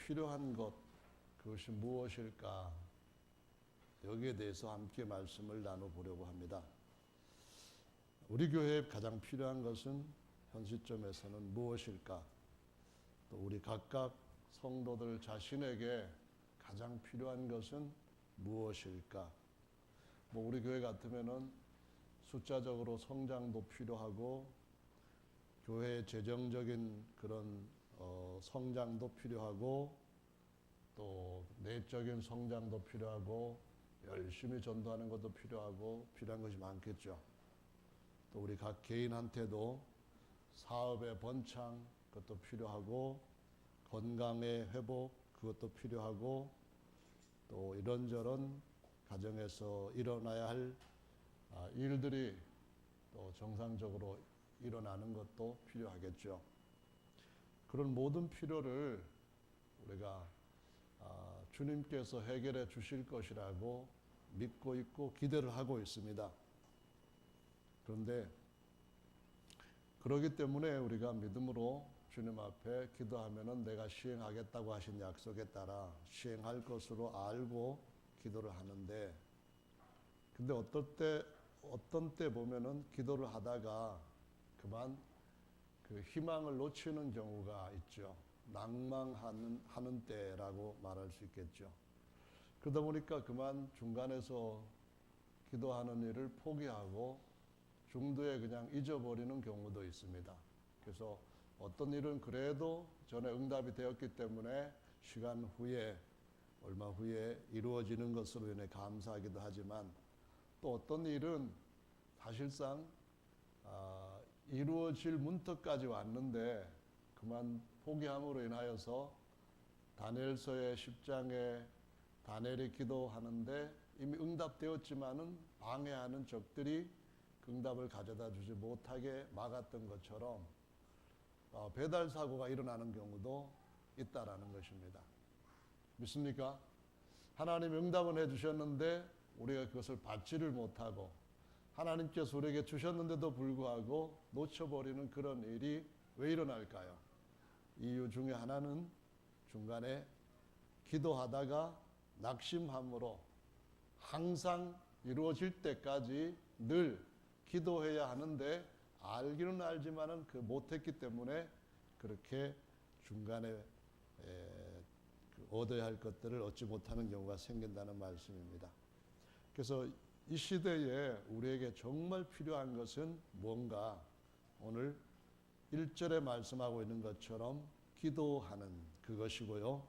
필요한 것, 그것이 무엇일까? 여기에 대해서 함께 말씀을 나눠보려고 합니다. 우리 교회에 가장 필요한 것은 현 시점에서는 무엇일까? 또 우리 각각 성도들 자신에게 가장 필요한 것은 무엇일까? 우리 교회 같으면은 숫자적으로 성장도 필요하고 교회의 재정적인 그런 성장도 필요하고 또 내적인 성장도 필요하고 열심히 전도하는 것도 필요하고 필요한 것이 많겠죠. 또 우리 각 개인한테도 사업의 번창 그것도 필요하고 건강의 회복 그것도 필요하고 또 이런저런 가정에서 일어나야 할 일들이 또 정상적으로 일어나는 것도 필요하겠죠. 그런 모든 필요를 우리가 주님께서 해결해 주실 것이라고 믿고 있고 기대를 하고 있습니다. 그런데 그렇기 때문에 우리가 믿음으로 주님 앞에 기도하면은 내가 시행하겠다고 하신 약속에 따라 시행할 것으로 알고 기도를 하는데, 근데 어떤 때 보면은 기도를 하다가 그만 그 희망을 놓치는 경우가 있죠. 낭망하는 때라고 말할 수 있겠죠. 그러다 보니까 그만 중간에서 기도하는 일을 포기하고 중도에 그냥 잊어버리는 경우도 있습니다. 그래서 어떤 일은 그래도 전에 응답이 되었기 때문에 시간 후에 얼마 후에 이루어지는 것으로 인해 감사하기도 하지만 또 어떤 일은 사실상 이루어질 문턱까지 왔는데 그만 포기함으로 인하여서 다니엘서의 10장에 다니엘이 기도하는데 이미 응답되었지만은 방해하는 적들이 그 응답을 가져다 주지 못하게 막았던 것처럼 배달 사고가 일어나는 경우도 있다라는 것입니다. 믿습니까? 하나님 응답은 해주셨는데 우리가 그것을 받지를 못하고 하나님께서 우리에게 주셨는데도 불구하고 놓쳐버리는 그런 일이 왜 일어날까요? 이유 중에 하나는 중간에 기도하다가 낙심함으로 항상 이루어질 때까지 늘 기도해야 하는데 알기는 알지만은 못했기 때문에 그렇게 중간에 얻어야 할 것들을 얻지 못하는 경우가 생긴다는 말씀입니다. 그래서 이 시대에 우리에게 정말 필요한 것은 뭔가 오늘 1절에 말씀하고 있는 것처럼 기도하는 그것이고요.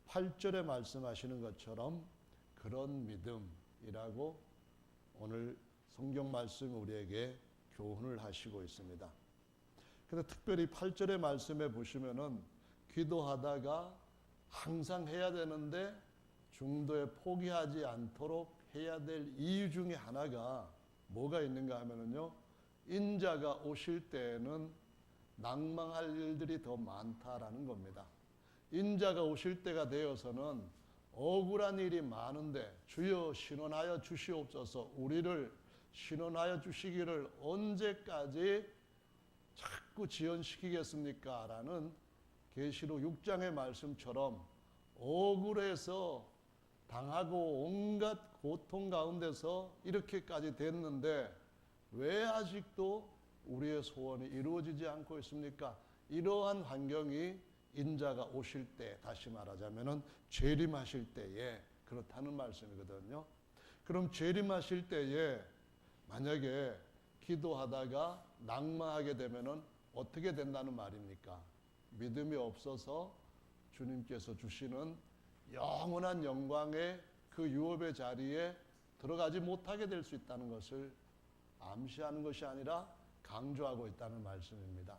8절에 말씀하시는 것처럼 그런 믿음이라고 오늘 성경 말씀이 우리에게 교훈을 하시고 있습니다. 그런데 특별히 8절의 말씀에 보시면은 기도하다가 항상 해야 되는데 중도에 포기하지 않도록 해야 될 이유 중에 하나가 뭐가 있는가 하면은요, 인자가 오실 때에는 낭망할 일들이 더 많다라는 겁니다. 인자가 오실 때가 되어서는 억울한 일이 많은데 주여 신원하여 주시옵소서, 우리를 신원하여 주시기를 언제까지 자꾸 지연시키겠습니까? 라는 계시록 6장의 말씀처럼 억울해서 당하고 온갖 고통 가운데서 이렇게까지 됐는데 왜 아직도 우리의 소원이 이루어지지 않고 있습니까? 이러한 환경이 인자가 오실 때, 다시 말하자면은 재림하실 때에 그렇다는 말씀이거든요. 그럼 재림하실 때에 만약에 기도하다가 낭망하게 되면은 어떻게 된다는 말입니까? 믿음이 없어서 주님께서 주시는 영원한 영광의 그 유업의 자리에 들어가지 못하게 될 수 있다는 것을 암시하는 것이 아니라 강조하고 있다는 말씀입니다.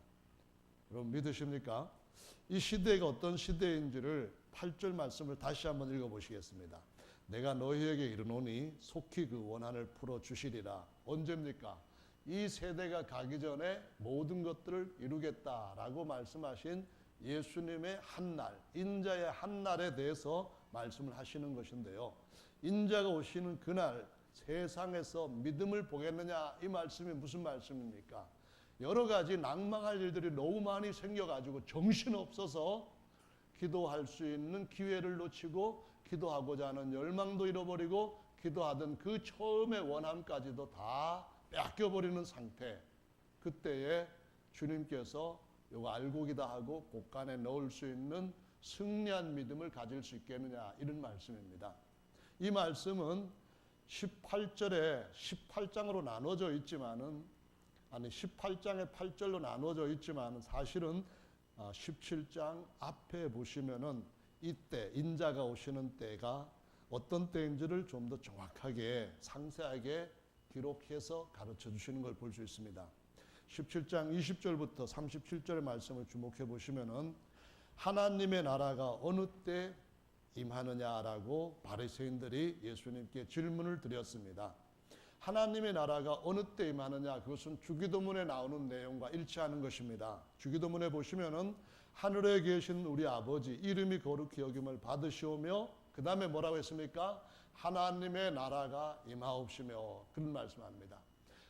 여러분 믿으십니까? 이 시대가 어떤 시대인지를 8절 말씀을 다시 한번 읽어보시겠습니다. 내가 너희에게 이르노니 속히 그 원한을 풀어주시리라. 언제입니까? 이 세대가 가기 전에 모든 것들을 이루겠다라고 말씀하신 예수님의 한날, 인자의 한날에 대해서 말씀을 하시는 것인데요. 인자가 오시는 그날 세상에서 믿음을 보겠느냐, 이 말씀이 무슨 말씀입니까? 여러 가지 낭망할 일들이 너무 많이 생겨가지고 정신없어서 기도할 수 있는 기회를 놓치고 기도하고자 하는 열망도 잃어버리고 기도하던 그 처음의 원함까지도 다 뺏겨버리는 상태. 그때에 주님께서 이거 알고 기도하고 곳간에 넣을 수 있는 승리한 믿음을 가질 수 있겠느냐, 이런 말씀입니다. 이 말씀은 18절에 18장으로 나눠져 있지만은, 아니 18장에 8절로 나눠져 있지만 사실은 17장 앞에 보시면은 이때 인자가 오시는 때가 어떤 때인지를 좀 더 정확하게 상세하게 기록해서 가르쳐 주시는 걸 볼 수 있습니다. 17장 20절부터 37절의 말씀을 주목해 보시면은 하나님의 나라가 어느 때 임하느냐라고 바리새인들이 예수님께 질문을 드렸습니다. 하나님의 나라가 어느 때 임하느냐, 그것은 주기도문에 나오는 내용과 일치하는 것입니다. 주기도문에 보시면은 하늘에 계신 우리 아버지 이름이 거룩히 여김을 받으시오며, 그 다음에 뭐라고 했습니까? 하나님의 나라가 임하옵시며, 그런 말씀합니다.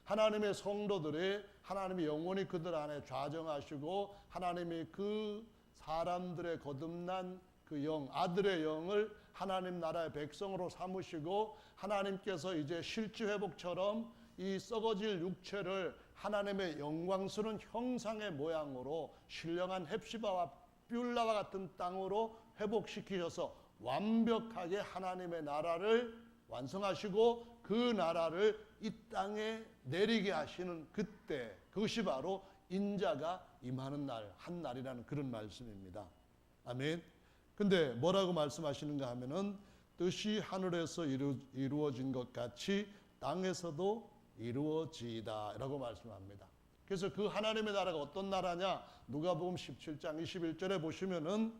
하나님의 성도들이 하나님이 영원히 그들 안에 좌정하시고 하나님이 그 사람들의 거듭난 그 영, 아들의 영을 하나님 나라의 백성으로 삼으시고 하나님께서 이제 실지회복처럼 이 썩어질 육체를 하나님의 영광스러운 형상의 모양으로 신령한 헵시바와 뷸라와 같은 땅으로 회복시키셔서 완벽하게 하나님의 나라를 완성하시고 그 나라를 이 땅에 내리게 하시는 그때, 그것이 바로 인자가 임하는 날, 한 날이라는 그런 말씀입니다. 아멘. 근데 뭐라고 말씀하시는가 하면은 뜻이 하늘에서 이루어진 것 같이 땅에서도 이루어지이다 라고 말씀합니다. 그래서 그 하나님의 나라가 어떤 나라냐? 누가복음 17장 21절에 보시면은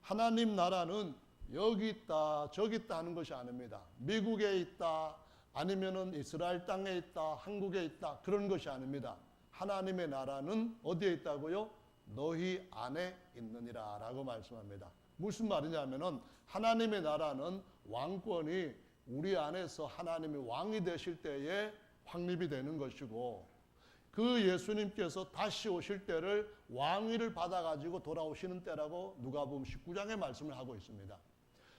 하나님 나라는 여기 있다 저기 있다 하는 것이 아닙니다. 미국에 있다, 아니면은 이스라엘 땅에 있다, 한국에 있다, 그런 것이 아닙니다. 하나님의 나라는 어디에 있다고요? 너희 안에 있느니라 라고 말씀합니다. 무슨 말이냐면은 하나님의 나라는 왕권이 우리 안에서 하나님이 왕이 되실 때에 확립이 되는 것이고, 그 예수님께서 다시 오실 때를 왕위를 받아가지고 돌아오시는 때라고 누가복음 19장에 말씀을 하고 있습니다.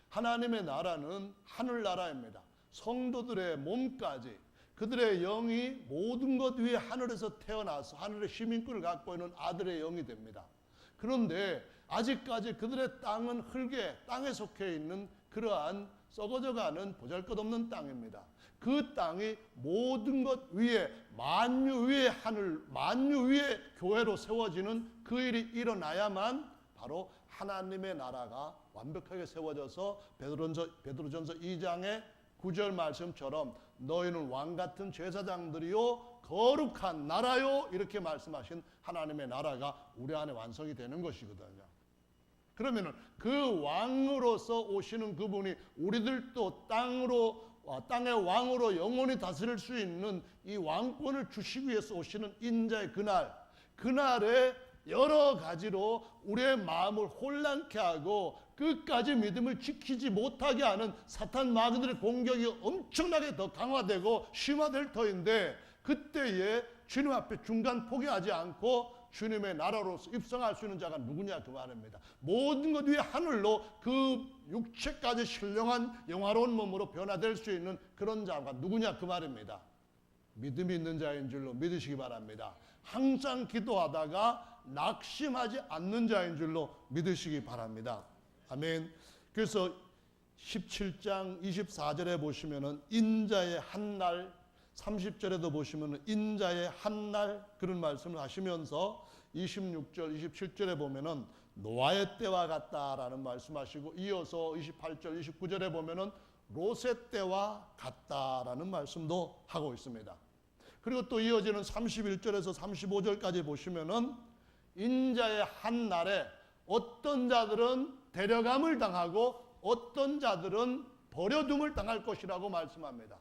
하나님의 나라는 하늘나라입니다. 성도들의 몸까지, 그들의 영이 모든 것 위에 하늘에서 태어나서 하늘의 시민권을 갖고 있는 아들의 영이 됩니다. 그런데 아직까지 그들의 땅은 흙에, 땅에 속해 있는 그러한 썩어져가는 보잘것없는 땅입니다. 그 땅이 모든 것 위에, 만유 위에 하늘, 만유 위에 교회로 세워지는 그 일이 일어나야만 바로 하나님의 나라가 완벽하게 세워져서 베드로전서 2장의 9절 말씀처럼 너희는 왕같은 제사장들이요 거룩한 나라요, 이렇게 말씀하신 하나님의 나라가 우리 안에 완성이 되는 것이거든요. 그러면은 그 왕으로서 오시는 그분이 우리들도 땅의 왕으로 영원히 다스릴 수 있는 이 왕권을 주시기 위해서 오시는 인자의 그날에 여러 가지로 우리의 마음을 혼란케 하고 끝까지 믿음을 지키지 못하게 하는 사탄 마귀들의 공격이 엄청나게 더 강화되고 심화될 터인데, 그때에 주님 앞에 중간 포기하지 않고 주님의 나라로서 입성할 수 있는 자가 누구냐, 그 말입니다. 모든 것 위에 하늘로 그 육체까지 신령한 영화로운 몸으로 변화될 수 있는 그런 자가 누구냐, 그 말입니다. 믿음이 있는 자인 줄로 믿으시기 바랍니다. 항상 기도하다가 낙심하지 않는 자인 줄로 믿으시기 바랍니다. 아멘. 그래서 17장 24절에 보시면은 인자의 한 날, 30절에도 보시면은 인자의 한 날, 그런 말씀을 하시면서 26절, 27절에 보면은 노아의 때와 같다라는 말씀하시고, 이어서 28절, 29절에 보면은 롯의 때와 같다라는 말씀도 하고 있습니다. 그리고 또 이어지는 31절에서 35절까지 보시면은 인자의 한 날에 어떤 자들은 데려감을 당하고 어떤 자들은 버려둠을 당할 것이라고 말씀합니다.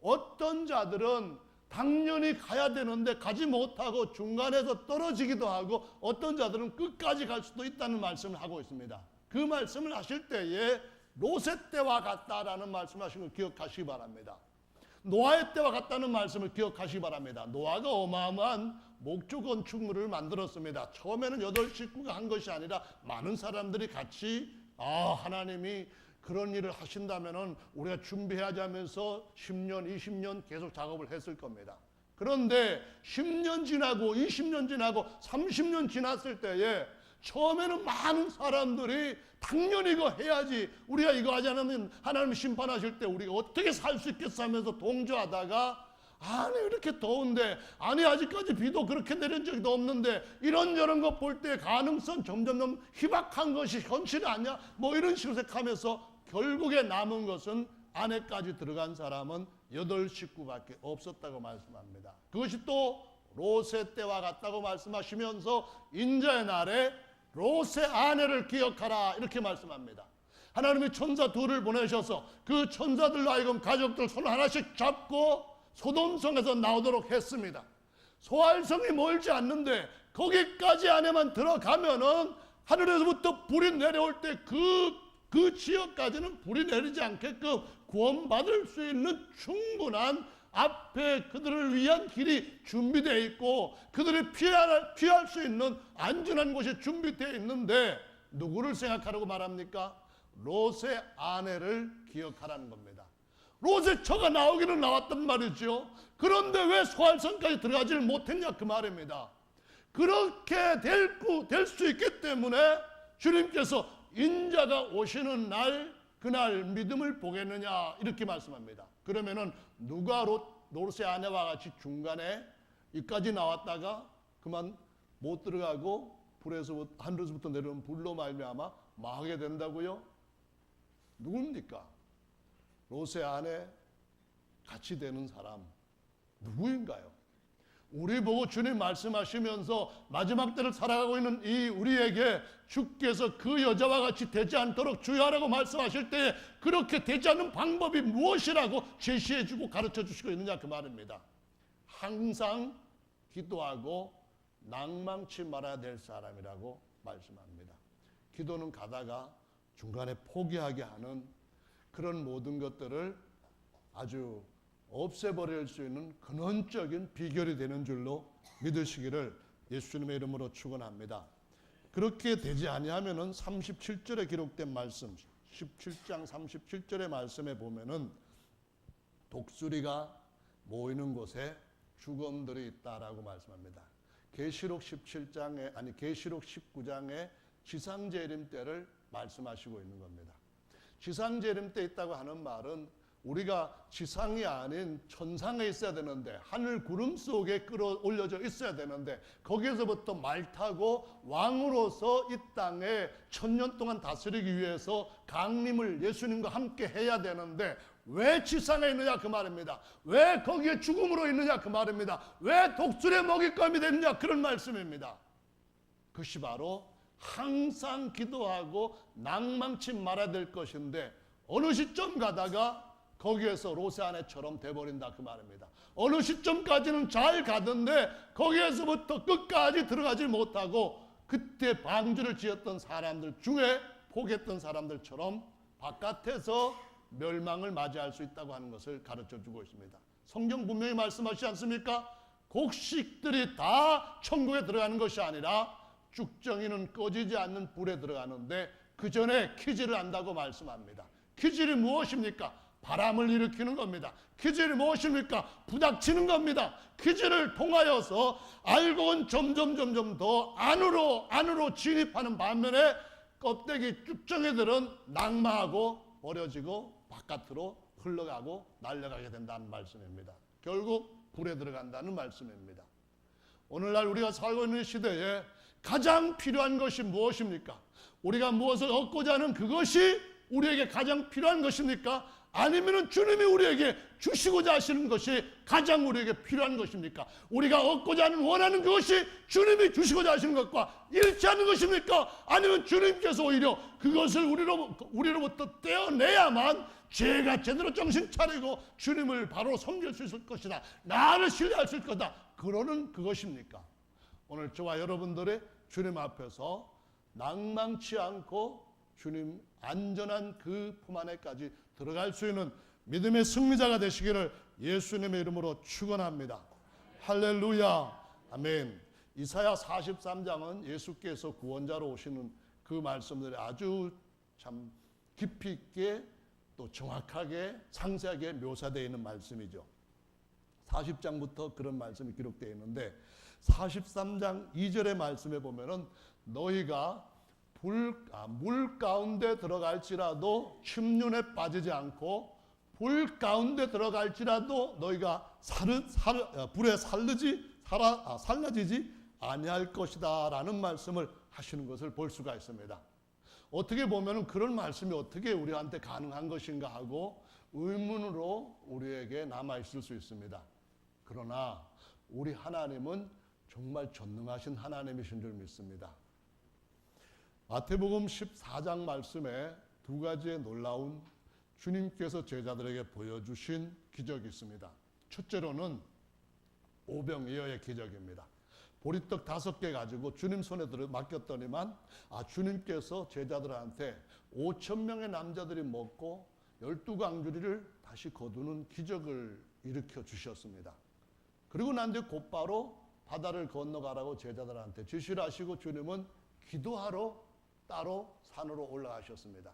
어떤 자들은 당연히 가야 되는데 가지 못하고 중간에서 떨어지기도 하고, 어떤 자들은 끝까지 갈 수도 있다는 말씀을 하고 있습니다. 그 말씀을 하실 때에 롯의 때와 같다라는 말씀하신 걸 기억하시기 바랍니다. 노아의 때와 같다는 말씀을 기억하시기 바랍니다. 노아가 어마어마한 목조 건축물을 만들었습니다. 처음에는 8 식구가 한 것이 아니라 많은 사람들이 같이 하나님이 그런 일을 하신다면은 우리가 준비하자면서 10년, 20년 계속 작업을 했을 겁니다. 그런데 10년 지나고 20년 지나고 30년 지났을 때에 처음에는 많은 사람들이 당연히 이거 해야지, 우리가 이거 하지 않으면 하나님 심판하실 때 우리가 어떻게 살 수 있겠어 하면서 동조하다가 아니 이렇게 더운데, 아니 아직까지 비도 그렇게 내린 적도 없는데 이런저런 거 볼 때 가능성 점점 희박한 것이 현실이 아니야, 뭐 이런 식으로 생각하면서 결국에 남은 것은 안에까지 들어간 사람은 8 식구밖에 없었다고 말씀합니다. 그것이 또 롯의 때와 같다고 말씀하시면서 인자의 날에 롯의 아내를 기억하라 이렇게 말씀합니다. 하나님이 천사 2를 보내셔서 그 천사들로 하여금 가족들 손 하나씩 잡고 소돔성에서 나오도록 했습니다. 소알성이 멀지 않는데 거기까지 안에만 들어가면은 하늘에서부터 불이 내려올 때 그 지역까지는 불이 내리지 않게끔 구원받을 수 있는 충분한 앞에 그들을 위한 길이 준비되어 있고 그들이 피할 수 있는 안전한 곳이 준비되어 있는데 누구를 생각하라고 말합니까? 롯의 아내를 기억하라는 겁니다. 롯의 처가 나오기는 나왔단 말이죠. 그런데 왜 소알성까지 들어가지를 못했냐 그 말입니다. 그렇게 될 수 있기 때문에 주님께서 인자가 오시는 날 그날 믿음을 보겠느냐 이렇게 말씀합니다. 그러면은 누가 롯의 아내와 같이 중간에 여기까지 나왔다가 그만 못 들어가고 하늘에서부터 내려온 불로 말미암아 망하게 된다고요? 누굽니까? 롯의 아내 같이 되는 사람 누구인가요? 우리 보고 주님 말씀하시면서 마지막 때를 살아가고 있는 이 우리에게 주께서 그 여자와 같이 되지 않도록 주의하라고 말씀하실 때 그렇게 되지 않는 방법이 무엇이라고 제시해주고 가르쳐주시고 있느냐 그 말입니다. 항상 기도하고 낭망치 말아야 될 사람이라고 말씀합니다. 기도는 가다가 중간에 포기하게 하는 그런 모든 것들을 아주 없애버릴 수 있는 근원적인 비결이 되는 줄로 믿으시기를 예수님의 이름으로 축원합니다. 그렇게 되지 아니하면은 37절에 기록된 말씀, 17장 37절의 말씀에 보면은 독수리가 모이는 곳에 죽음들이 있다라고 말씀합니다. 계시록 19장의 지상재림 때를 말씀하시고 있는 겁니다. 지상재림 때 있다고 하는 말은 우리가 지상이 아닌 천상에 있어야 되는데 하늘 구름 속에 끌어올려져 있어야 되는데 거기에서부터 말 타고 왕으로서 이 땅에 1000년 동안 다스리기 위해서 강림을 예수님과 함께 해야 되는데 왜 지상에 있느냐 그 말입니다. 왜 거기에 죽음으로 있느냐 그 말입니다. 왜 독수리의 먹잇감이 됐느냐 그런 말씀입니다. 그것이 바로 항상 기도하고 낭망치 말아야 될 것인데 어느 시점 가다가 거기에서 롯의 아내처럼 돼버린다 그 말입니다. 어느 시점까지는 잘 가던데 거기에서부터 끝까지 들어가지 못하고 그때 방주를 지었던 사람들 중에 포기했던 사람들처럼 바깥에서 멸망을 맞이할 수 있다고 하는 것을 가르쳐주고 있습니다. 성경 분명히 말씀하시지 않습니까? 곡식들이 다 천국에 들어가는 것이 아니라 쭉정이는 꺼지지 않는 불에 들어가는데 그 전에 키질을 한다고 말씀합니다. 키질이 무엇입니까? 바람을 일으키는 겁니다. 키질이 무엇입니까? 부닥치는 겁니다. 키질을 통하여서 알고는 점점 더 안으로 진입하는 반면에 껍데기 쭉정이들은 낙마하고 버려지고 바깥으로 흘러가고 날아가게 된다는 말씀입니다. 결국 불에 들어간다는 말씀입니다. 오늘날 우리가 살고 있는 시대에 가장 필요한 것이 무엇입니까? 우리가 무엇을 얻고자 하는 그것이 우리에게 가장 필요한 것입니까? 아니면 주님이 우리에게 주시고자 하시는 것이 가장 우리에게 필요한 것입니까? 우리가 얻고자 하는 원하는 그것이 주님이 주시고자 하시는 것과 일치하는 것입니까? 아니면 주님께서 오히려 그것을 우리로부터 떼어내야만 죄가 제대로 정신 차리고 주님을 바로 섬길 수 있을 것이다. 나를 신뢰할 수 있을 거다. 그러는 그것입니까? 오늘 저와 여러분들의 주님 앞에서 낭망치 않고 주님 안전한 그 품 안에까지 들어갈 수 있는 믿음의 승리자가 되시기를 예수님의 이름으로 축원합니다. 할렐루야. 아멘. 이사야 43장은 예수께서 구원자로 오시는 그 말씀들이 아주 참 깊이 있게 또 정확하게 상세하게 묘사되어 있는 말씀이죠. 40장부터 그런 말씀이 기록되어 있는데 43장 2절의 말씀에 보면은 너희가 물 가운데 들어갈지라도 침륜에 빠지지 않고 불 가운데 들어갈지라도 너희가 불에 살라지지 아니할 것이다 라는 말씀을 하시는 것을 볼 수가 있습니다. 어떻게 보면 그런 말씀이 어떻게 우리한테 가능한 것인가 하고 의문으로 우리에게 남아있을 수 있습니다. 그러나 우리 하나님은 정말 전능하신 하나님이신 줄 믿습니다. 마태복음 14장 말씀에 두 가지의 놀라운 주님께서 제자들에게 보여주신 기적이 있습니다. 첫째로는 오병이어의 기적입니다. 보리떡 5개 가지고 주님 손에 맡겼더니만 주님께서 제자들한테 5,000명의 남자들이 먹고 12광주리를 다시 거두는 기적을 일으켜 주셨습니다. 그리고 난 뒤에 곧바로 바다를 건너가라고 제자들한테 지시를 하시고 주님은 기도하러 따로 산으로 올라가셨습니다.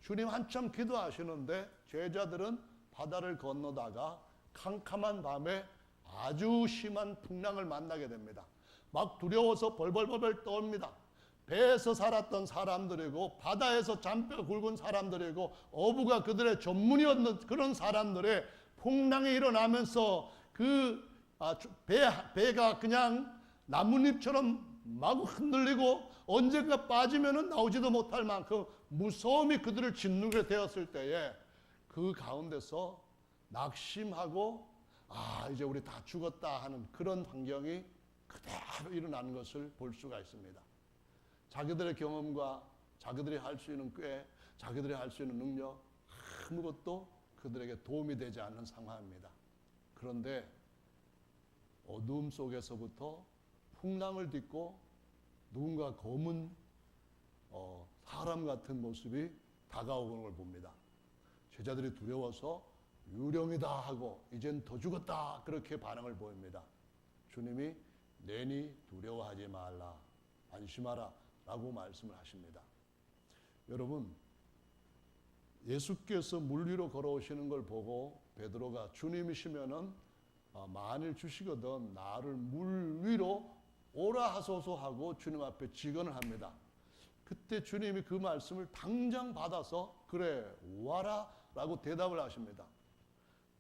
주님 한참 기도하시는데 제자들은 바다를 건너다가 캄캄한 밤에 아주 심한 풍랑을 만나게 됩니다. 막 두려워서 벌벌벌 떱니다. 배에서 살았던 사람들이고 바다에서 잔뼈 굵은 사람들이고 어부가 그들의 전문이었던 그런 사람들의 풍랑이 일어나면서 배가 그냥 나뭇잎처럼 마구 흔들리고 언젠가 빠지면 나오지도 못할 만큼 무서움이 그들을 짓누르게 되었을 때에 그 가운데서 낙심하고 이제 우리 다 죽었다 하는 그런 환경이 그대로 일어나는 것을 볼 수가 있습니다. 자기들의 경험과 자기들이 할 수 있는 꾀, 자기들이 할 수 있는 능력 아무것도 그들에게 도움이 되지 않는 상황입니다. 그런데 어두움 속에서부터 풍랑을 딛고 누군가 검은 사람 같은 모습이 다가오는 걸 봅니다. 제자들이 두려워서 유령이다 하고 이젠 더 죽었다 그렇게 반응을 보입니다. 주님이 내니 두려워하지 말라 안심하라 라고 말씀을 하십니다. 여러분, 예수께서 물 위로 걸어오시는 걸 보고 베드로가 주님이시면은 만일 주시거든 나를 물 위로 오라 하소서 하고 주님 앞에 직언을 합니다. 그때 주님이 그 말씀을 당장 받아서 그래 와라 라고 대답을 하십니다.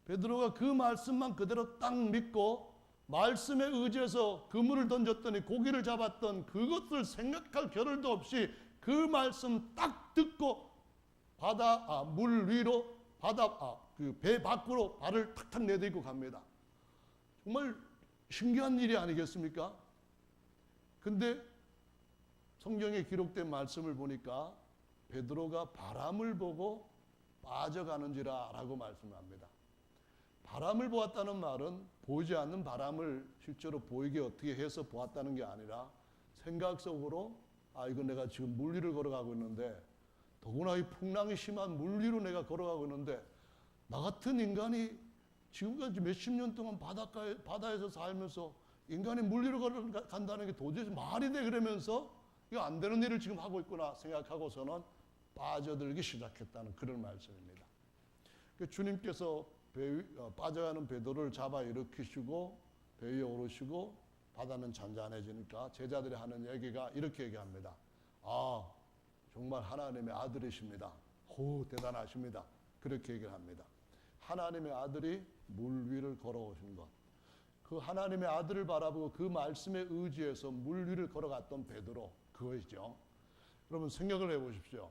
베드로가 그 말씀만 그대로 딱 믿고 말씀에 의지해서 그물을 던졌더니 고기를 잡았던 그것을 생각할 겨를도 없이 그 말씀 딱 듣고 물 위로 배 밖으로 발을 탁탁 내딛고 갑니다. 정말 신기한 일이 아니겠습니까? 근데 성경에 기록된 말씀을 보니까 베드로가 바람을 보고 빠져가는지라 라고 말씀합니다. 바람을 보았다는 말은 보이지 않는 바람을 실제로 보이게 어떻게 해서 보았다는 게 아니라 생각 속으로 이거 내가 지금 물 위를 걸어가고 있는데 더구나 이 풍랑이 심한 물 위로 내가 걸어가고 있는데 나 같은 인간이 지금까지 몇십 년 동안 바다에서 살면서 인간이 물 위로 걸어간다는 게 도대체 말이 돼 그러면서 이거 안 되는 일을 지금 하고 있구나 생각하고서는 빠져들기 시작했다는 그런 말씀입니다. 주님께서 빠져가는 베드로를 잡아 일으키시고 배 위에 오르시고 바다는 잔잔해지니까 제자들이 하는 얘기가 이렇게 얘기합니다. 정말 하나님의 아들이십니다. 대단하십니다. 그렇게 얘기를 합니다. 하나님의 아들이 물 위를 걸어오신 것. 그 하나님의 아들을 바라보고 그 말씀에 의지해서 물 위를 걸어갔던 베드로 그것이죠. 여러분 생각을 해보십시오.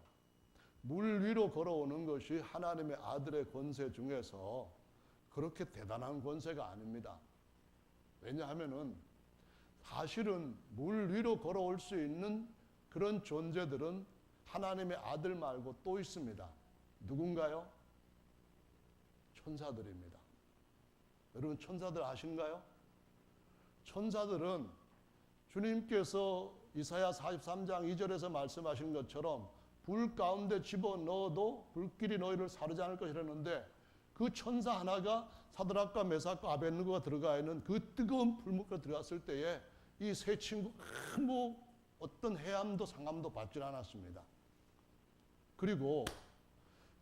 물 위로 걸어오는 것이 하나님의 아들의 권세 중에서 그렇게 대단한 권세가 아닙니다. 왜냐하면은 사실은 물 위로 걸어올 수 있는 그런 존재들은 하나님의 아들 말고 또 있습니다. 누군가요? 천사들입니다. 여러분 천사들 아신가요? 천사들은 주님께서 이사야 43장 2절에서 말씀하신 것처럼 불 가운데 집어넣어도 불길이 너희를 사르지 않을 것이라는데 그 천사 하나가 사드락과 메삭과 아벳느고가 들어가 있는 그 뜨거운 풀무가 들어갔을 때에 이 세 친구 아무 어떤 해함도 상함도 받지 않았습니다. 그리고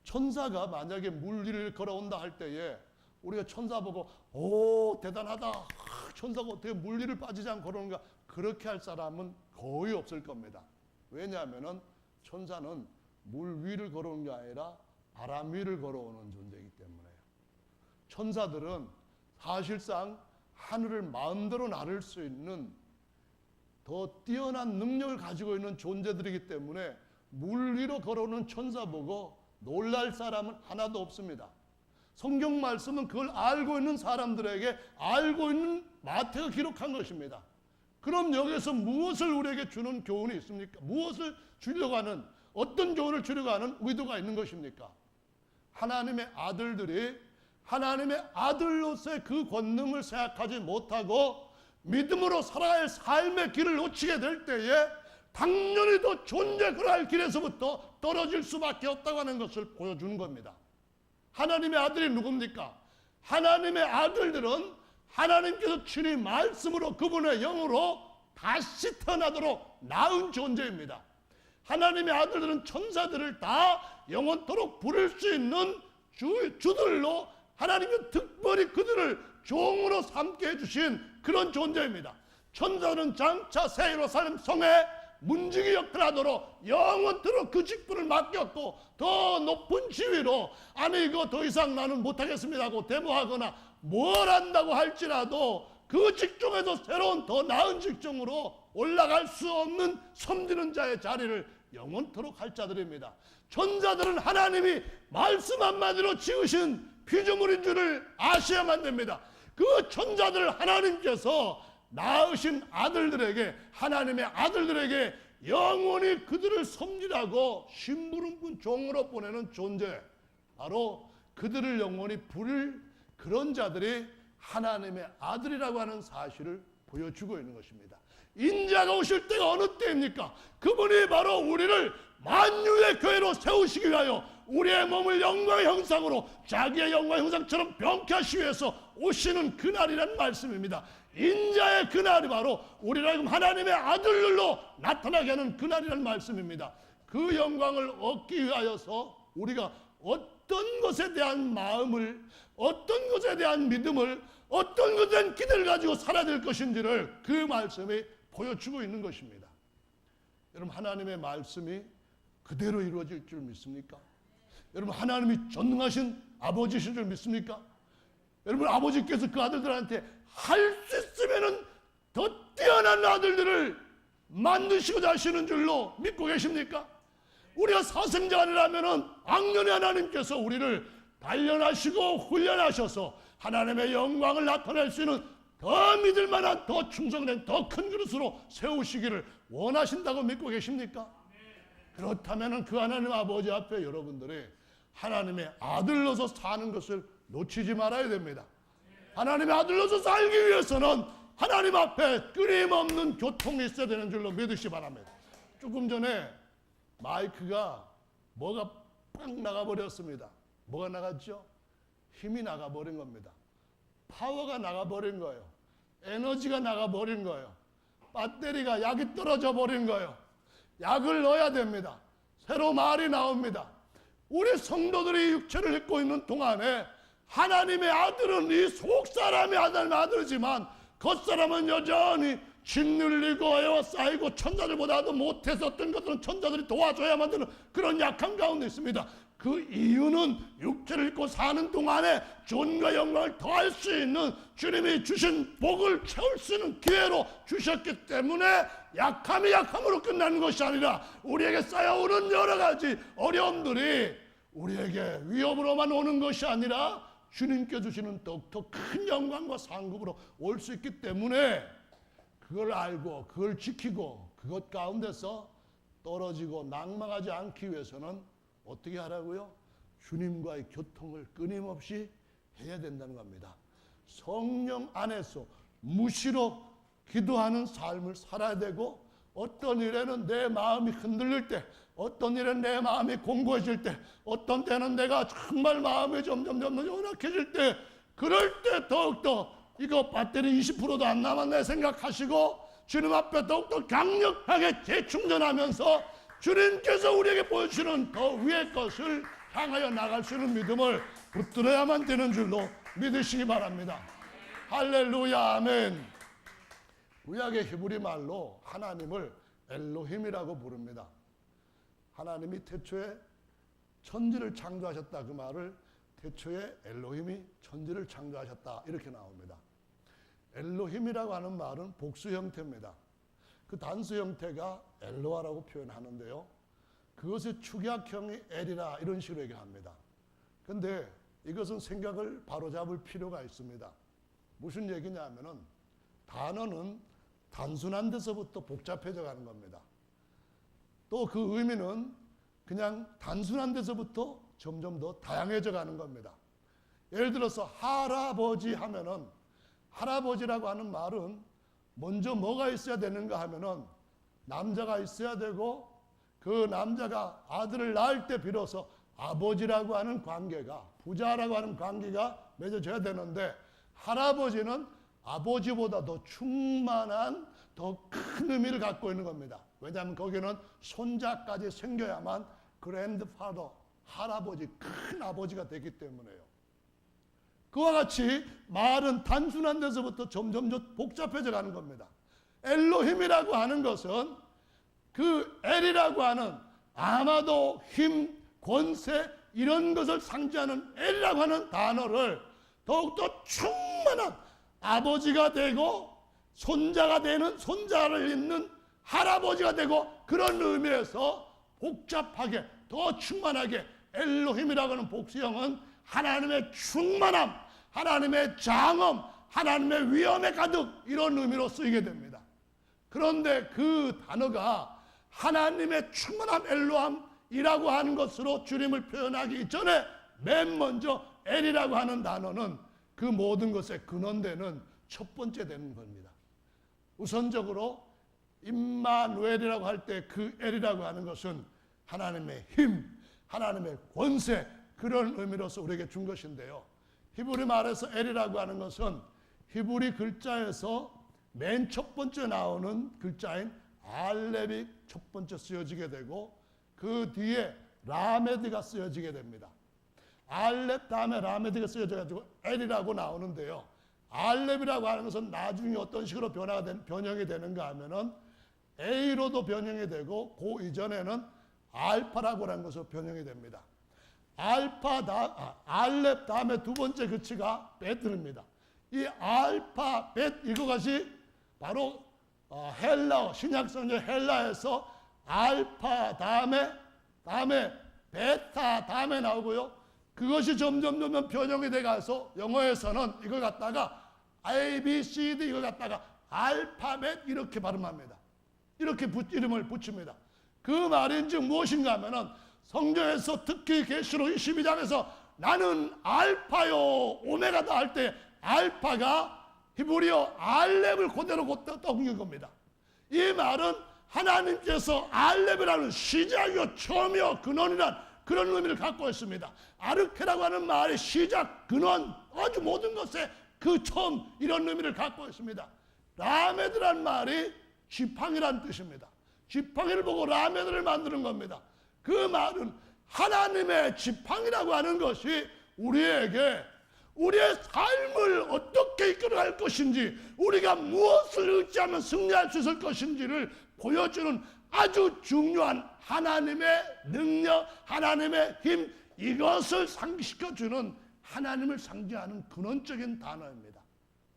천사가 만약에 물 위를 걸어온다 할 때에 우리가 천사 보고 오 대단하다, 천사가 어떻게 물 위를 빠지지 않고 걸어오는가, 그렇게 할 사람은 거의 없을 겁니다. 왜냐하면 천사는 물 위를 걸어오는 게 아니라 바람 위를 걸어오는 존재이기 때문에요. 천사들은 사실상 하늘을 마음대로 나를 수 있는 더 뛰어난 능력을 가지고 있는 존재들이기 때문에 물 위로 걸어오는 천사 보고 놀랄 사람은 하나도 없습니다. 성경 말씀은 그걸 알고 있는 사람들에게 알고 있는 마태가 기록한 것입니다. 그럼 여기서 무엇을 우리에게 주는 교훈이 있습니까? 무엇을 주려고 하는, 어떤 교훈을 주려고 하는 의도가 있는 것입니까? 하나님의 아들들이 하나님의 아들로서의 그 권능을 생각하지 못하고 믿음으로 살아야 할 삶의 길을 놓치게 될 때에 당연히 더 존재 그럴 길에서부터 떨어질 수밖에 없다고 하는 것을 보여주는 겁니다. 하나님의 아들이 누굽니까? 하나님의 아들들은 하나님께서 친히 말씀으로 그분의 영으로 다시 태어나도록 낳은 존재입니다. 하나님의 아들들은 천사들을 다 영원토록 부를 수 있는 주들로 하나님이 특별히 그들을 종으로 삼게 해주신 그런 존재입니다. 천사는 장차 새 예루살렘 성에 문지기 역할을 하도록 영원토록 그 직분을 맡겼고, 더 높은 지위로 아니 이거 더 이상 나는 못하겠습니다 하고 데모하거나 뭘 한다고 할지라도 그 직종에서 새로운 더 나은 직종으로 올라갈 수 없는 섬기는 자의 자리를 영원토록 할 자들입니다. 천사들은 하나님이 말씀 한마디로 지으신 피조물인 줄을 아셔야만 됩니다. 그 천사들을 하나님께서 낳으신 아들들에게, 하나님의 아들들에게 영원히 그들을 섬기라고 심부름꾼 종으로 보내는 존재, 바로 그들을 영원히 부를 그런 자들이 하나님의 아들이라고 하는 사실을 보여주고 있는 것입니다. 인자가 오실 때가 어느 때입니까? 그분이 바로 우리를 만유의 교회로 세우시기 위하여 우리의 몸을 영광의 형상으로 자기의 영광의 형상처럼 병케하시기 위해서 오시는 그날이라는 말씀입니다. 인자의 그날이 바로 우리를 하여금 하나님의 아들들로 나타나게 하는 그날이라는 말씀입니다. 그 영광을 얻기 위하여서 우리가 어떤 것에 대한 마음을, 어떤 것에 대한 믿음을, 어떤 것에 대한 기대를 가지고 살아야 될 것인지를 그 말씀이 보여주고 있는 것입니다. 여러분, 하나님의 말씀이 그대로 이루어질 줄 믿습니까? 여러분, 하나님이 전능하신 아버지신 줄 믿습니까? 여러분, 아버지께서 그 아들들한테 할 수 있으면은 더 뛰어난 아들들을 만드시고자 하시는 줄로 믿고 계십니까? 우리가 사생자 아니라면은 악년의 하나님께서 우리를 단련하시고 훈련하셔서 하나님의 영광을 나타낼 수 있는 더 믿을 만한, 더 충성된, 더 큰 그릇으로 세우시기를 원하신다고 믿고 계십니까? 그렇다면 그 하나님 아버지 앞에 여러분들이 하나님의 아들로서 사는 것을 놓치지 말아야 됩니다. 하나님의 아들로서 살기 위해서는 하나님 앞에 끊임없는 교통이 있어야 되는 줄로 믿으시 바랍니다. 조금 전에 마이크가 뭐가 팍 나가버렸습니다. 뭐가 나갔죠? 힘이 나가버린 겁니다. 파워가 나가버린 거예요. 에너지가 나가버린 거예요. 배터리가, 약이 떨어져 버린 거예요. 약을 넣어야 됩니다. 새로 말이 나옵니다. 우리 성도들이 육체를 입고 있는 동안에 하나님의 아들은 이 속사람의 하나님의 아들이지만 겉사람은 여전히 짓눌리고 에워싸이고 천사들보다도 못해서 어떤 것들은 천사들이 도와줘야만 되는 그런 약한 가운데 있습니다. 그 이유는 육체를 입고 사는 동안에 존과 영광을 더할 수 있는 주님이 주신 복을 채울 수 있는 기회로 주셨기 때문에 약함이 약함으로 끝나는 것이 아니라 우리에게 쌓여오는 여러 가지 어려움들이 우리에게 위협으로만 오는 것이 아니라 주님께 주시는 더욱더 큰 영광과 상급으로 올 수 있기 때문에 그걸 알고 그걸 지키고 그것 가운데서 떨어지고 낙망하지 않기 위해서는 어떻게 하라고요? 주님과의 교통을 끊임없이 해야 된다는 겁니다. 성령 안에서 무시로 기도하는 삶을 살아야 되고 어떤 일에는 내 마음이 흔들릴 때, 어떤 일은 내 마음이 공고해질 때, 어떤 때는 내가 정말 마음이 점점 요란해질 때, 그럴 때 더욱더 이거 배터리 20%도 안 남았네 생각하시고 주님 앞에 더욱더 강력하게 재충전하면서 주님께서 우리에게 보여주시는 더 위의 것을 향하여 나갈 수 있는 믿음을 붙들어야만 되는 줄로 믿으시기 바랍니다. 할렐루야, 아멘. 구약의 히브리 말로 하나님을 엘로힘이라고 부릅니다. 하나님이 태초에 천지를 창조하셨다, 그 말을 태초에 엘로힘이 천지를 창조하셨다 이렇게 나옵니다. 엘로힘이라고 하는 말은 복수 형태입니다. 그 단수 형태가 엘로아라고 표현하는데요, 그것의 축약형이 엘이라 이런 식으로 얘기합니다. 그런데 이것은 생각을 바로잡을 필요가 있습니다. 무슨 얘기냐면은 단어는 단순한 데서부터 복잡해져 가는 겁니다. 또 그 의미는 그냥 단순한 데서부터 점점 더 다양해져 가는 겁니다. 예를 들어서 할아버지 하면은, 할아버지라고 하는 말은 먼저 뭐가 있어야 되는가 하면은 남자가 있어야 되고, 그 남자가 아들을 낳을 때 비로소 아버지라고 하는 관계가, 부자라고 하는 관계가 맺어져야 되는데, 할아버지는 아버지보다 더 충만한 더 큰 의미를 갖고 있는 겁니다. 왜냐하면 거기는 손자까지 생겨야만 그랜드파더, 할아버지, 큰 아버지가 되기 때문에요. 그와 같이 말은 단순한 데서부터 점점 복잡해져 가는 겁니다. 엘로힘이라고 하는 것은 그 엘이라고 하는 아마도 힘, 권세 이런 것을 상징하는 엘이라고 하는 단어를 더욱더 충만한 아버지가 되고 손자가 되는, 손자를 잇는 할아버지가 되고, 그런 의미에서 복잡하게 더 충만하게 엘로힘이라고 하는 복수형은 하나님의 충만함, 하나님의 장엄, 하나님의 위엄에 가득 이런 의미로 쓰이게 됩니다. 그런데 그 단어가 하나님의 충만함 엘로함이라고 하는 것으로 주님을 표현하기 이전에 맨 먼저 엘이라고 하는 단어는 그 모든 것의 근원되는 첫 번째 되는 겁니다. 우선적으로 임마누엘이라고 할 때 그 엘이라고 하는 것은 하나님의 힘, 하나님의 권세, 그런 의미로서 우리에게 준 것인데요, 히브리 말에서 엘이라고 하는 것은 히브리 글자에서 맨 첫 번째 나오는 글자인 알렙이 첫 번째 쓰여지게 되고, 그 뒤에 라메드가 쓰여지게 됩니다. 알렙 다음에 라메드가 쓰여져가지고 엘이라고 나오는데요, 알렙이라고 하는 것은 나중에 어떤 식으로 변형이 되는가 하면은 A로도 변형이 되고, 그 이전에는 알파라고 하는 것으로 변형이 됩니다. 알렙 다음에 두 번째 그치가 베트입니다. 이 알파, 베트 이것이 바로 헬라어, 신약성경 헬라에서 알파 다음에 베타 다음에 나오고요, 그것이 점점 변형이 돼가서 영어에서는 이걸 갖다가 A, B, C, D 이걸 갖다가 알파벳 이렇게 발음합니다. 이렇게 이름을 붙입니다. 그 말인즉 무엇인가 하면은 성경에서 특히 계시록 22장에서 나는 알파요 오메가다 할 때 알파가 히브리어 알렙을 그대로 떠옮긴 겁니다. 이 말은 하나님께서 알렙이라는 시작이요 처음이요 근원이란 그런 의미를 갖고 있습니다. 아르케라고 하는 말의 시작, 근원, 아주 모든 것의 그 처음 이런 의미를 갖고 있습니다. 라메드란 말이 지팡이란 뜻입니다. 지팡이를 보고 라메드를 만드는 겁니다. 그 말은 하나님의 지팡이라고 하는 것이 우리에게 우리의 삶을 어떻게 이끌어갈 것인지, 우리가 무엇을 의지하면 승리할 수 있을 것인지를 보여주는 아주 중요한 하나님의 능력, 하나님의 힘, 이것을 상기시켜주는 하나님을 상징하는 근원적인 단어입니다.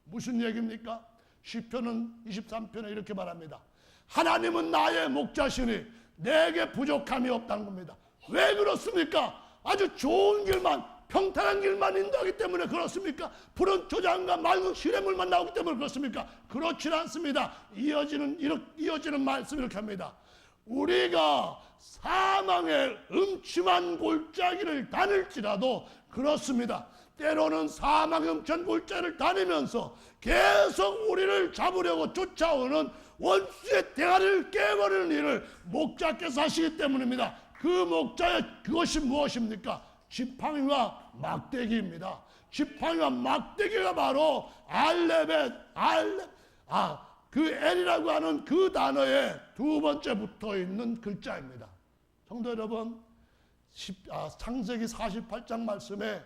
무슨 얘기입니까? 시편은 23편에 이렇게 말합니다. 하나님은 나의 목자시니 내게 부족함이 없다는 겁니다. 왜 그렇습니까? 아주 좋은 길만, 평탄한 길만 인도하기 때문에 그렇습니까? 푸른 초장과 맑은 시냇물만 나오기 때문에 그렇습니까? 그렇지 않습니다. 이어지는 말씀 이렇게 합니다. 우리가 사망의 음침한 골짜기를 다닐지라도 그렇습니다. 때로는 사망의 음침한 골짜기를 다니면서 계속 우리를 잡으려고 쫓아오는 원수의 대가리를 깨버리는 일을 목자께서 하시기 때문입니다. 그것이 무엇입니까? 지팡이와 막대기입니다. 지팡이와 막대기가 바로 그 엘이라고 하는 그 단어에 두 번째 붙어 있는 글자입니다. 성도 여러분, 창세기 48장 말씀에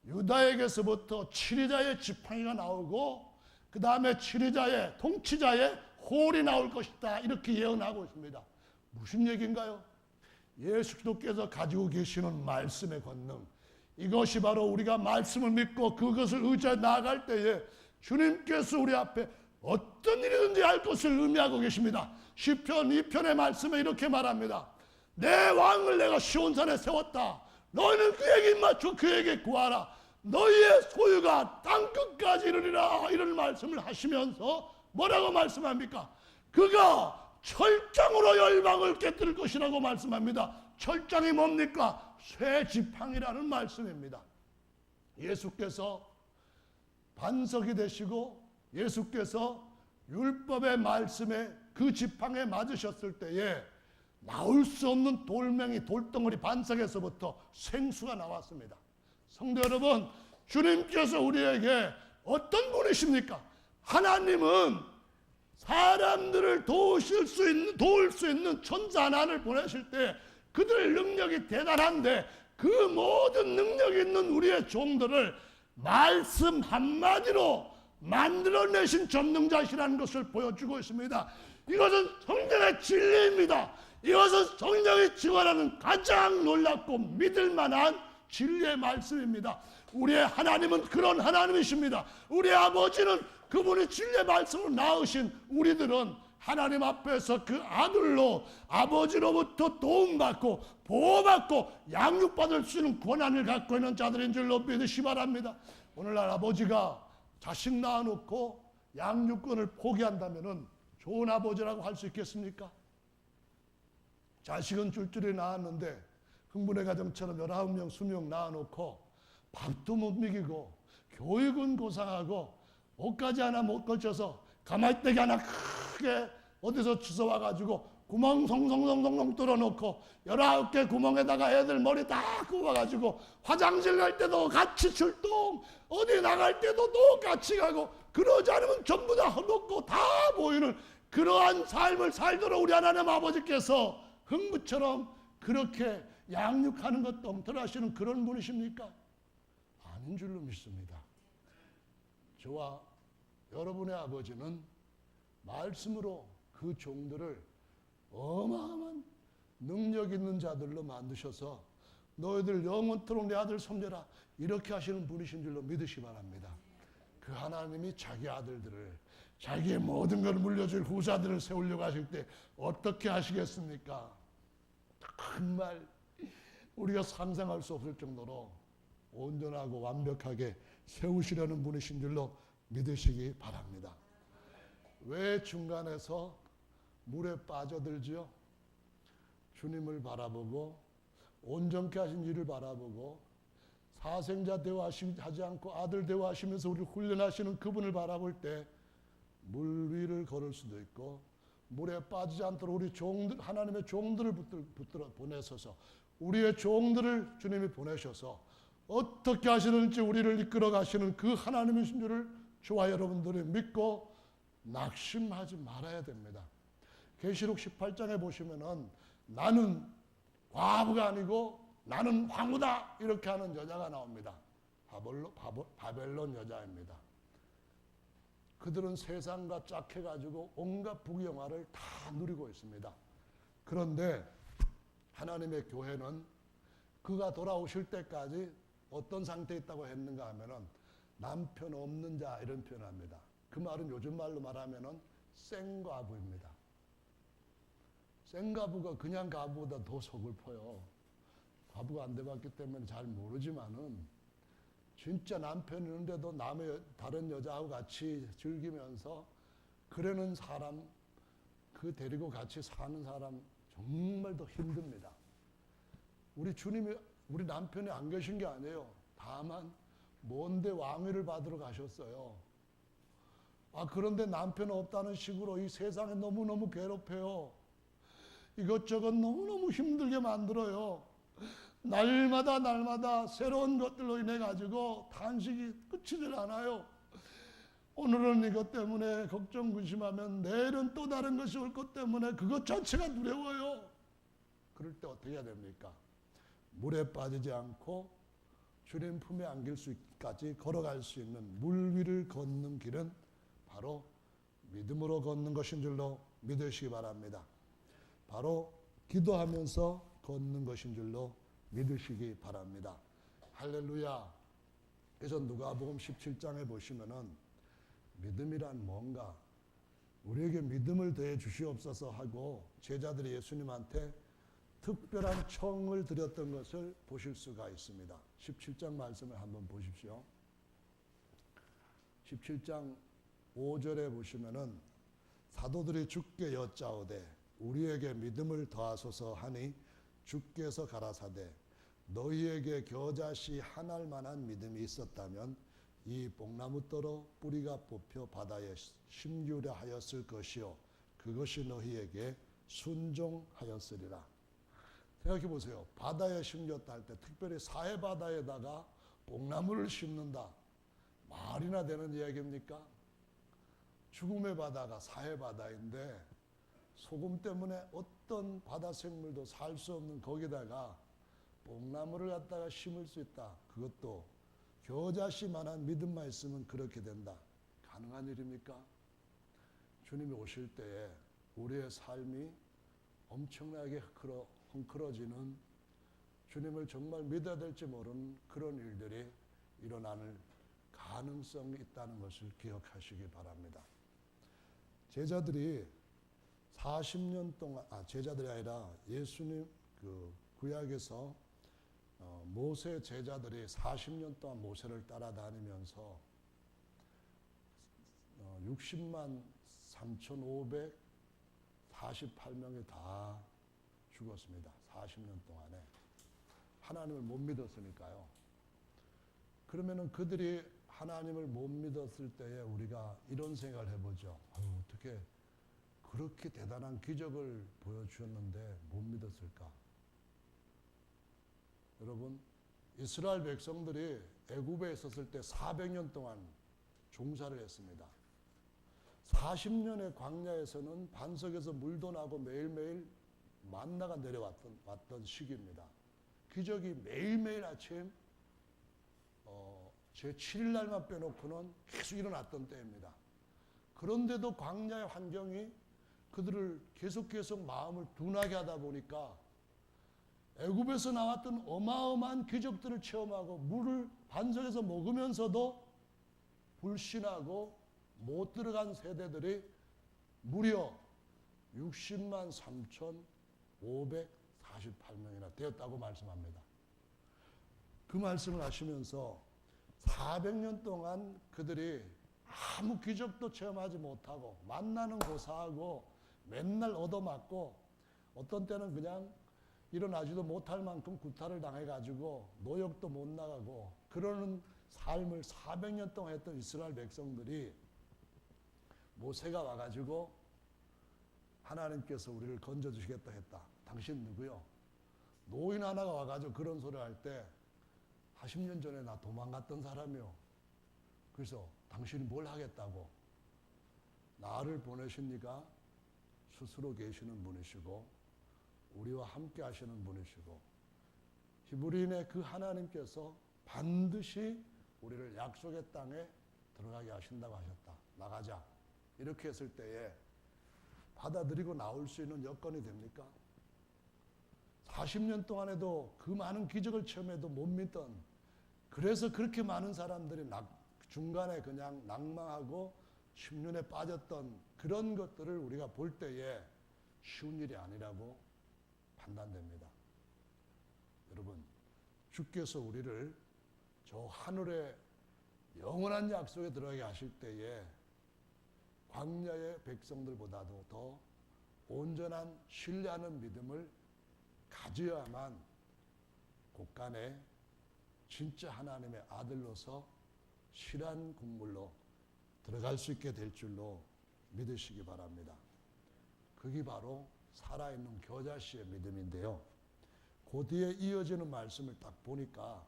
유다에게서부터 치리자의 지팡이가 나오고 그 다음에 치리자의 통치자의 홀이 나올 것이다, 이렇게 예언하고 있습니다. 무슨 얘기인가요? 예수 그리스도께서 가지고 계시는 말씀의 권능, 이것이 바로 우리가 말씀을 믿고 그것을 의지해 나아갈 때에 주님께서 우리 앞에 어떤 일이든지 할 것을 의미하고 계십니다. 시편 2편의 말씀에 이렇게 말합니다. 내 왕을 내가 시온산에 세웠다. 너희는 그에게 입맞춰 그에게 구하라. 너희의 소유가 땅끝까지 이르리라. 이런 말씀을 하시면서 뭐라고 말씀합니까? 그가 철장으로 열방을 깨뜨릴 것이라고 말씀합니다. 철장이 뭡니까? 쇠지팡이라는 말씀입니다. 예수께서 반석이 되시고 예수께서 율법의 말씀에 그 지팡이에 맞으셨을 때에 나올 수 없는 돌멩이, 돌덩어리 반석에서부터 생수가 나왔습니다. 성도 여러분, 주님께서 우리에게 어떤 분이십니까? 하나님은 사람들을 도울 수 있는 천사 하나를 보내실 때 그들 능력이 대단한데 그 모든 능력이 있는 우리의 종들을 말씀 한마디로 만들어내신 전능자시라는 것을 보여주고 있습니다. 이것은 성경의 진리입니다. 이것은 성경이 증언하는 가장 놀랍고 믿을 만한 진리의 말씀입니다. 우리의 하나님은 그런 하나님이십니다. 우리의 아버지는 그분이 진리의 말씀을 낳으신 우리들은 하나님 앞에서 그 아들로 아버지로부터 도움받고 보호받고 양육받을 수 있는 권한을 갖고 있는 자들인 줄로 믿으시 바랍니다. 오늘날 아버지가 자식 낳아놓고 양육권을 포기한다면 좋은 아버지라고 할 수 있겠습니까? 자식은 줄줄이 낳았는데 흥분의 가정처럼 19명, 20명 낳아놓고 밥도 못 먹이고 교육은 고상하고 옷까지 하나 못 걸쳐서 가마떼기 하나 크게 어디서 주워와가지고 구멍 송송송송 뚫어놓고 19개 구멍에다가 애들 머리 다 굽어가지고 화장실 갈 때도 같이 출동, 어디 나갈 때도 똑같이 가고 그러지 않으면 전부 다 헐벗고 다 보이는 그러한 삶을 살도록 우리 하나님 아버지께서 흥부처럼 그렇게 양육하는 것 동떨하시는 그런 분이십니까? 아닌 줄로 믿습니다. 저와 여러분의 아버지는 말씀으로 그 종들을 어마어마한 능력 있는 자들로 만드셔서 너희들 영원토록 내 아들 섬겨라 이렇게 하시는 분이신 줄로 믿으시 바랍니다. 그 하나님이 자기 아들들을 자기의 모든 걸 물려줄 후사들을 세우려고 하실 때 어떻게 하시겠습니까? 정말 우리가 상상할 수 없을 정도로 온전하고 완벽하게 세우시려는 분이신 줄로 믿으시기 바랍니다. 왜 중간에서 물에 빠져들지요? 주님을 바라보고 온전케 하신 이를 바라보고 사생자 대화하지 않고 아들 대화하시면서 우리를 훈련하시는 그분을 바라볼 때 물 위를 걸을 수도 있고 물에 빠지지 않도록 우리 종들, 하나님의 종들을 붙들어 보내셔서 우리의 종들을 주님이 보내셔서 어떻게 하시는지 우리를 이끌어 가시는 그 하나님이신 줄을 저와 여러분들이 믿고 낙심하지 말아야 됩니다. 계시록 18장에 보시면은 나는 과부가 아니고 나는 황후다 이렇게 하는 여자가 나옵니다. 바벨론 여자입니다. 그들은 세상과 짝해가지고 온갖 부귀영화를 다 누리고 있습니다. 그런데 하나님의 교회는 그가 돌아오실 때까지 어떤 상태에 있다고 했는가 하면은 남편 없는 자 이런 표현합니다. 그 말은 요즘 말로 말하면은 생과부입니다. 생과부가 그냥 과부보다 더 서글퍼요. 과부가 안 돼봤기 때문에 잘 모르지만은 진짜 남편이 있는데도 다른 여자하고 같이 즐기면서 그러는 사람, 그 데리고 같이 사는 사람 정말 더 힘듭니다. 우리 주님이 우리 남편이 안 계신 게 아니에요. 다만 먼데 왕위를 받으러 가셨어요. 그런데 남편 없다는 식으로 이 세상에 너무너무 괴롭혀요. 이것저것 너무너무 힘들게 만들어요. 날마다 새로운 것들로 인해 가지고 탄식이 끝이질 않아요. 오늘은 이것 때문에 걱정 근심하면 내일은 또 다른 것이 올 것 때문에 그것 자체가 두려워요. 그럴 때 어떻게 해야 됩니까? 물에 빠지지 않고 주님 품에 안길 수까지 걸어갈 수 있는 물 위를 걷는 길은 바로 믿음으로 걷는 것인 줄로 믿으시기 바랍니다. 바로 기도하면서 걷는 것인 줄로 믿으시기 바랍니다. 할렐루야. 그래서 누가복음 17장에 보시면은 믿음이란 뭔가, 우리에게 믿음을 더해 주시옵소서 하고 제자들이 예수님한테 특별한 청을 드렸던 것을 보실 수가 있습니다. 17장 말씀을 한번 보십시오. 17장 5절에 보시면은 사도들이 주께 여짜오되 우리에게 믿음을 더하소서 하니 주께서 가라사대 너희에게 겨자씨 한 알 만한 믿음이 있었다면 이 뽕나무더러 뿌리가 뽑혀 바다에 심기우려 하였을 것이요 그것이 너희에게 순종하였으리라. 생각해 보세요. 바다에 심겼다 할 때 특별히 사해바다에다가 뽕나무를 심는다. 말이나 되는 이야기입니까? 죽음의 바다가 사해바다인데 소금 때문에 어떤 바다 생물도 살 수 없는 거기다가 뽕나무를 갖다가 심을 수 있다. 그것도 겨자씨만한 믿음만 있으면 그렇게 된다. 가능한 일입니까? 주님이 오실 때에 우리의 삶이 엄청나게 헝클어지는, 주님을 정말 믿어야 될지 모르는 그런 일들이 일어나는 가능성이 있다는 것을 기억하시기 바랍니다. 제자들이 40년 동안, 제자들이 아니라 예수님 그 구약에서 모세 제자들이 40년 동안 모세를 따라다니면서 60만 3,548명이 다 죽었습니다. 40년 동안에. 하나님을 못 믿었으니까요. 그러면은 그들이 하나님을 못 믿었을 때에 우리가 이런 생각을 해보죠. 어떻게 그렇게 대단한 기적을 보여주셨는데 못 믿었을까? 여러분, 이스라엘 백성들이 애굽에 있었을 때 400년 동안 종사를 했습니다. 40년의 광야에서는 반석에서 물도 나고 매일매일 만나가 내려왔던 시기입니다. 기적이 매일매일 아침 제 7일 날만 빼놓고는 계속 일어났던 때입니다. 그런데도 광야의 환경이 그들을 계속 마음을 둔하게 하다 보니까 애굽에서 나왔던 어마어마한 기적들을 체험하고 물을 반석에서 먹으면서도 불신하고 못 들어간 세대들이 무려 60만 3,548명이나 되었다고 말씀합니다. 그 말씀을 하시면서 400년 동안 그들이 아무 기적도 체험하지 못하고 만나는 고사하고 맨날 얻어맞고 어떤 때는 그냥 일어나지도 못할 만큼 구타를 당해가지고 노역도 못 나가고 그러는 삶을 400년 동안 했던 이스라엘 백성들이 모세가 와가지고 하나님께서 우리를 건져주시겠다 했다. 당신 누구요? 노인 하나가 와가지고 그런 소리를 할 때 40년 전에 나 도망갔던 사람이요. 그래서 당신이 뭘 하겠다고? 나를 보내십니까? 스스로 계시는 분이시고 우리와 함께 하시는 분이시고 히브리인의 그 하나님께서 반드시 우리를 약속의 땅에 들어가게 하신다고 하셨다. 나가자. 이렇게 했을 때에 받아들이고 나올 수 있는 여건이 됩니까? 40년 동안에도 그 많은 기적을 체험해도 못 믿던, 그래서 그렇게 많은 사람들이 중간에 그냥 낭망하고 심륜에 빠졌던 그런 것들을 우리가 볼 때에 쉬운 일이 아니라고 판단됩니다. 여러분, 주께서 우리를 저 하늘의 영원한 약속에 들어가게 하실 때에 광야의 백성들보다도 더 온전한 신뢰하는 믿음을 가져야만 곳간에 진짜 하나님의 아들로서 실한 국물로 들어갈 수 있게 될 줄로 믿으시기 바랍니다. 그게 바로 살아있는 교자씨의 믿음인데요. 그 뒤에 이어지는 말씀을 딱 보니까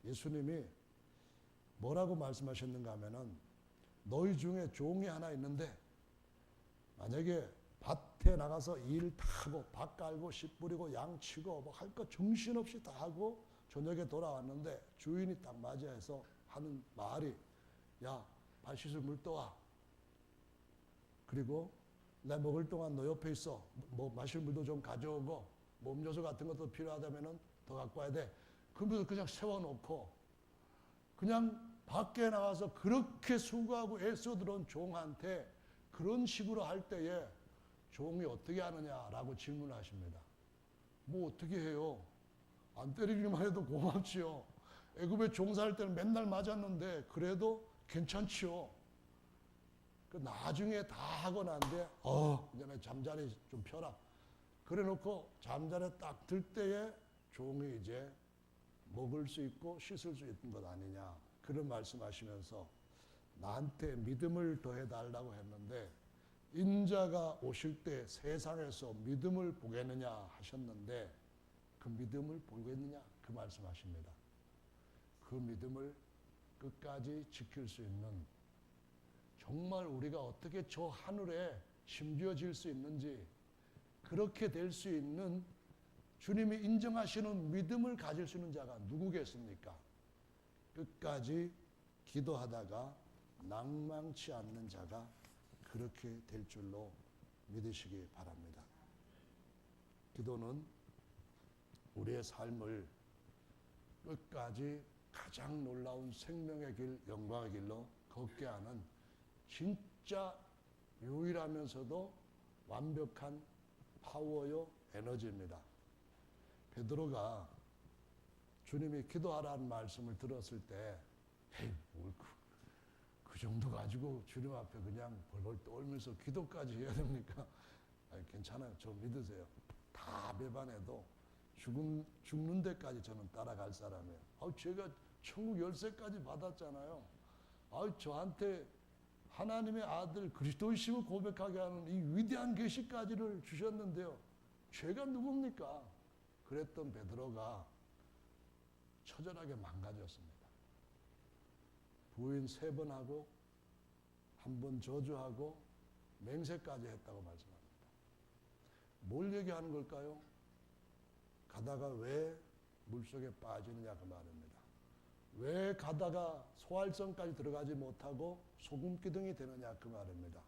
예수님이 뭐라고 말씀하셨는가 하면은 너희 중에 종이 하나 있는데 만약에 밭에 나가서 일 다 하고 밭 깔고 씨 뿌리고 양 치고 뭐 할 거 정신없이 다 하고 저녁에 돌아왔는데 주인이 딱 맞이해서 하는 말이 야, 발 씻을 물 떠와. 그리고 내 먹을 동안 너 옆에 있어. 뭐 마실 물도 좀 가져오고 뭐 음료수 같은 것도 필요하다면은 더 갖고 와야 돼. 그러면서 그냥 세워놓고 그냥 밖에 나가서 그렇게 수고하고 애써 들어온 종한테 그런 식으로 할 때에 종이 어떻게 하느냐라고 질문하십니다. 뭐 어떻게 해요? 안 때리기만 해도 고맙지요. 애굽에 종살할 때는 맨날 맞았는데 그래도 괜찮지요. 그 나중에 다 하고 난데 이제 잠자리 좀 펴라. 그래 놓고 잠자리에 딱 들 때에 종이 이제 먹을 수 있고 씻을 수 있는 것 아니냐. 그런 말씀하시면서 나한테 믿음을 더해달라고 했는데 인자가 오실 때 세상에서 믿음을 보겠느냐 하셨는데 그 믿음을 보겠느냐 그 말씀하십니다. 그 믿음을 끝까지 지킬 수 있는 정말 우리가 어떻게 저 하늘에 심지어질 수 있는지 그렇게 될 수 있는 주님이 인정하시는 믿음을 가질 수 있는 자가 누구겠습니까? 끝까지 기도하다가 낭망치 않는 자가 그렇게 될 줄로 믿으시기 바랍니다. 기도는 우리의 삶을 끝까지 가장 놀라운 생명의 길, 영광의 길로 걷게 하는 진짜 유일하면서도 완벽한 파워요, 에너지입니다. 베드로가 주님이 기도하라는 말씀을 들었을 때 에이, 그 정도 가지고 주님 앞에 그냥 벌벌 떨면서 기도까지 해야 됩니까? 아니, 괜찮아요. 저 믿으세요. 다 배반해도 죽는 데까지 저는 따라갈 사람이에요. 제가 천국 열쇠까지 받았잖아요. 저한테 하나님의 아들 그리스도이심을 고백하게 하는 이 위대한 계시까지를 주셨는데요. 죄가 누굽니까? 그랬던 베드로가 처절하게 망가졌습니다. 부인 3번 하고 1번 저주하고 맹세까지 했다고 말씀합니다. 뭘 얘기하는 걸까요? 가다가 왜 물속에 빠지느냐 그 말입니다. 왜 가다가 소활성까지 들어가지 못하고 소금 기둥이 되느냐 그 말입니다.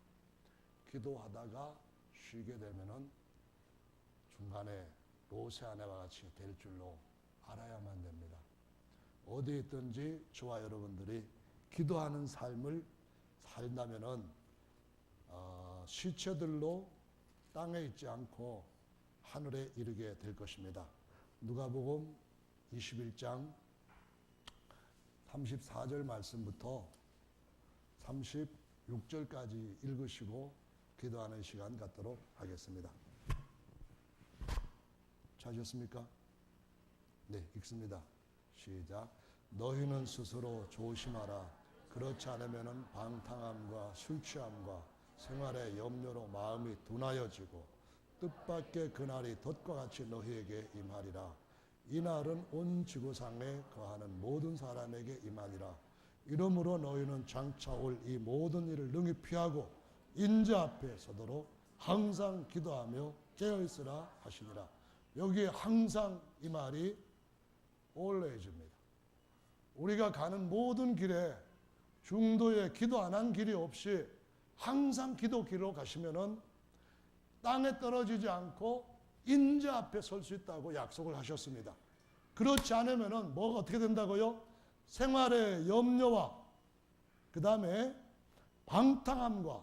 기도하다가 쉬게 되면은 중간에 롯의 아내와 같이 될 줄로 알아야만 됩니다. 어디 있든지 저와 여러분들이 기도하는 삶을 살다면은 시체들로 땅에 있지 않고 하늘에 이르게 될 것입니다. 누가복음 21장 34절 말씀부터 36절까지 읽으시고 기도하는 시간 갖도록 하겠습니다. 찾으셨습니까? 네, 읽습니다. 시작. 너희는 스스로 조심하라. 그렇지 않으면 방탕함과 술 취함과 생활의 염려로 마음이 둔하여지고 뜻밖의 그날이 덫과 같이 너희에게 임하리라. 이 날은 온 지구상에 거하는 모든 사람에게 임하리라. 이러므로 너희는 장차 올 이 모든 일을 능히 피하고 인자 앞에 서도록 항상 기도하며 깨어있으라 하시니라. 여기에 항상 이 말이 always입니다. 우리가 가는 모든 길에 중도에 기도 안 한 길이 없이 항상 기도 길로 가시면은 땅에 떨어지지 않고 인자 앞에 설 수 있다고 약속을 하셨습니다. 그렇지 않으면은 뭐가 어떻게 된다고요? 생활의 염려와 그 다음에 방탕함과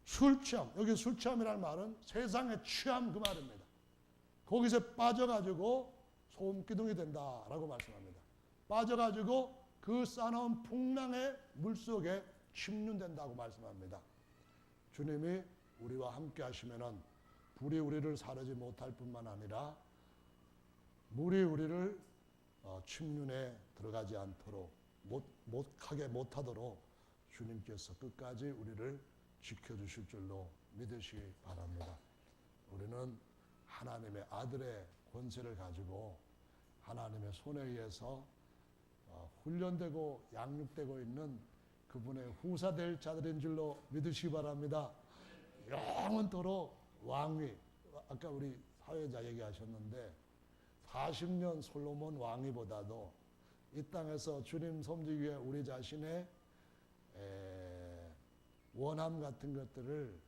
술 취함, 여기 술 취함이라는 말은 세상의 취함 그 말입니다. 거기서 빠져가지고 소금 기둥이 된다라고 말씀합니다. 빠져가지고 그 싸나운 풍랑의 물속에 침륜된다고 말씀합니다. 주님이 우리와 함께 하시면은 불이 우리를 사르지 못할 뿐만 아니라 물이 우리를 침륜에 들어가지 않도록 못하도록 주님께서 끝까지 우리를 지켜주실 줄로 믿으시기 바랍니다. 우리는 하나님의 아들의 권세를 가지고 하나님의 손에 의해서 훈련되고 양육되고 있는 그분의 후사될 자들인 줄로 믿으시기 바랍니다. 영원토록 왕위, 아까 우리 사회자 얘기하셨는데 40년 솔로몬 왕위보다도 이 땅에서 주님 섬기기 위해 우리 자신의 원함 같은 것들을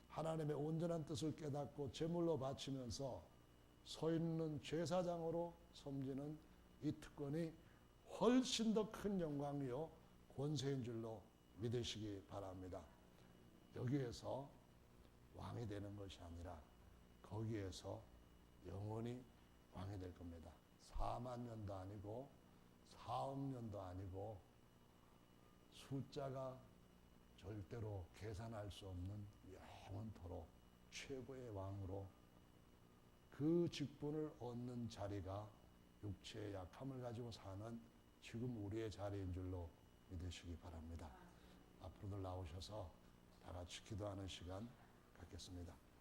하나님의 온전한 뜻을 깨닫고 제물로 바치면서 서 있는 제사장으로 섬기는 이 특권이 훨씬 더 큰 영광이요 권세인 줄로 믿으시기 바랍니다. 여기에서 왕이 되는 것이 아니라 거기에서 영원히 왕이 될 겁니다. 4만 년도 아니고 4억 년도 아니고 숫자가 절대로 계산할 수 없는 영원토록 최고의 왕으로 그 직분을 얻는 자리가 육체의 약함을 가지고 사는 지금 우리의 자리인 줄로 믿으시기 바랍니다. 앞으로들 나오셔서 다 같이 기도하는 시간 갖겠습니다.